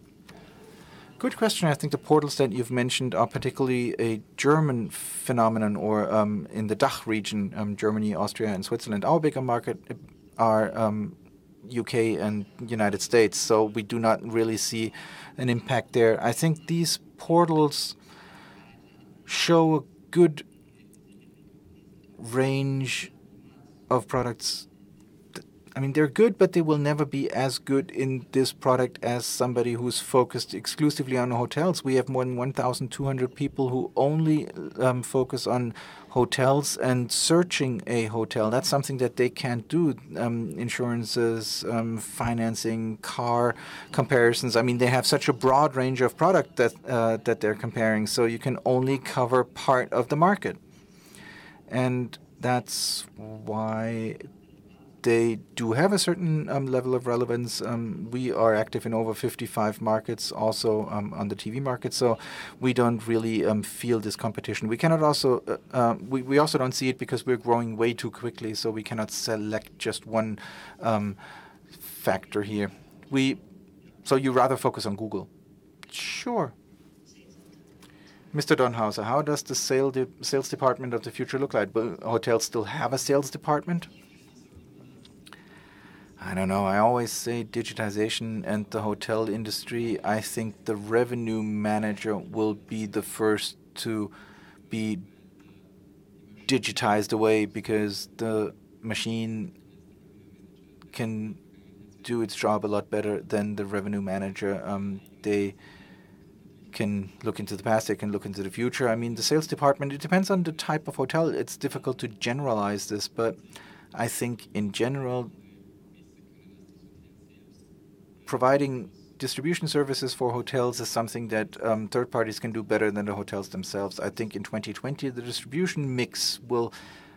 Good question. I think the portals that you've mentioned are particularly a German phenomenon, or in the DACH region, Germany, Austria, and Switzerland. Our bigger market are UK and United States, so we do not really see an impact there. I think these portals show a good range of products. I mean, they're good, but they will never be as good in this product as somebody who's focused exclusively on hotels. We have more than 1,200 people who only focus on hotels and searching a hotel. That's something that they can't do. Insurances, financing, car comparisons. I mean, they have such a broad range of product that they're comparing, so you can only cover part of the market. And that's why they do have a certain level of relevance. We are active in over 55 markets, also on the TV market, so we don't really feel this competition. We cannot also, we also don't see it because we're growing way too quickly, so we cannot select just one factor here. So you rather focus on Google? Sure. Mr. Donhauser, how does the sales department of the future look like? Will hotels still have a sales department? I don't know. I always say digitization and the hotel industry. I think the revenue manager will be the first to be digitized away, because the machine can do its job a lot better than the revenue manager. They can look into the past, they can look into the future. I mean, the sales department, it depends on the type of hotel. It's difficult to generalize this, but I think in general, providing distribution services for hotels is something that third parties can do better than the hotels themselves. I think in 2020, the distribution mix will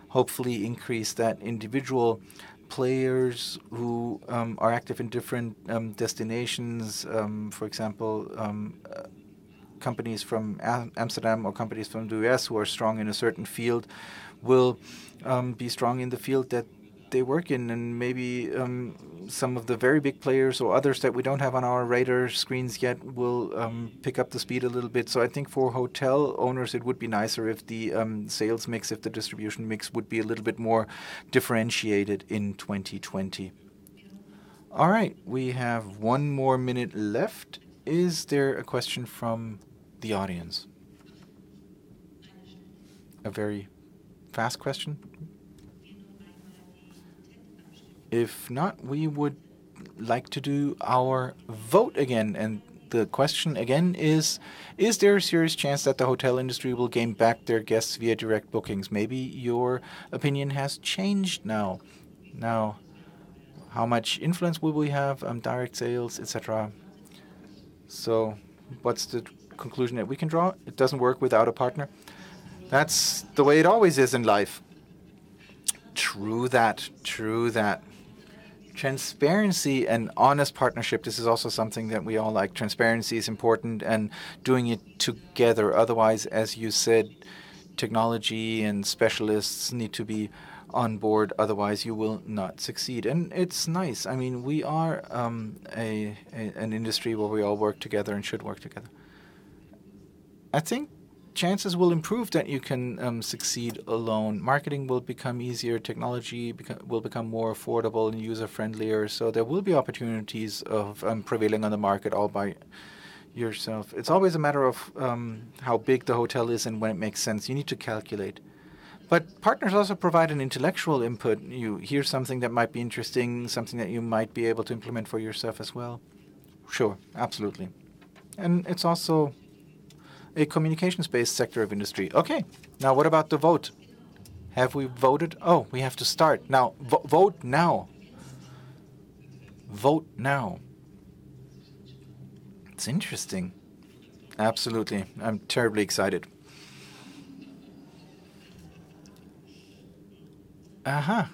hopefully increase, that individual players who are active in different destinations, for example, companies from Amsterdam or companies from the US who are strong in a certain field will be strong in the field that they work in, and maybe some of the very big players or others that we don't have on our radar screens yet will pick up the speed a little bit. So I think for hotel owners, it would be nicer if the sales mix, if the distribution mix would be a little bit more differentiated in 2020. All right, we have 1 more minute left. Is there a question from the audience? A very fast question? If not, we would like to do our vote again. And the question again is there a serious chance that the hotel industry will gain back their guests via direct bookings? Maybe your opinion has changed now. Now, how much influence will we have, direct sales, etc.? So what's the conclusion that we can draw? It doesn't work without a partner. That's the way it always is in life. True that. True that. Transparency and honest partnership, this is also something that we all like. Transparency is important, and doing it together. Otherwise, as you said, technology and specialists need to be on board, otherwise you will not succeed. And it's nice. I mean, we are an industry where we all work together and should work together. I think chances will improve that you can succeed alone. Marketing will become easier. Technology will become more affordable and user-friendlier. So there will be opportunities of prevailing on the market all by yourself. It's always a matter of how big the hotel is and when it makes sense. You need to calculate. But partners also provide an intellectual input. You hear something that might be interesting, something that you might be able to implement for yourself as well. Sure, absolutely. And it's also a communications-based sector of industry. Okay, now what about the vote? Have we voted? Oh, we have to start. Now, vote now. Vote now. It's interesting. Absolutely. I'm terribly excited. Aha.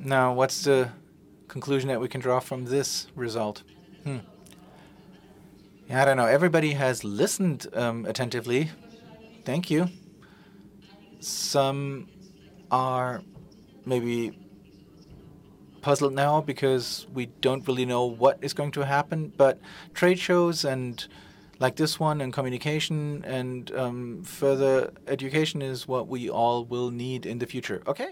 Now, what's the conclusion that we can draw from this result? I don't know. Everybody has listened attentively. Thank you. Some are maybe puzzled now because we don't really know what is going to happen. But trade shows and like this one and communication and further education is what we all will need in the future. Okay?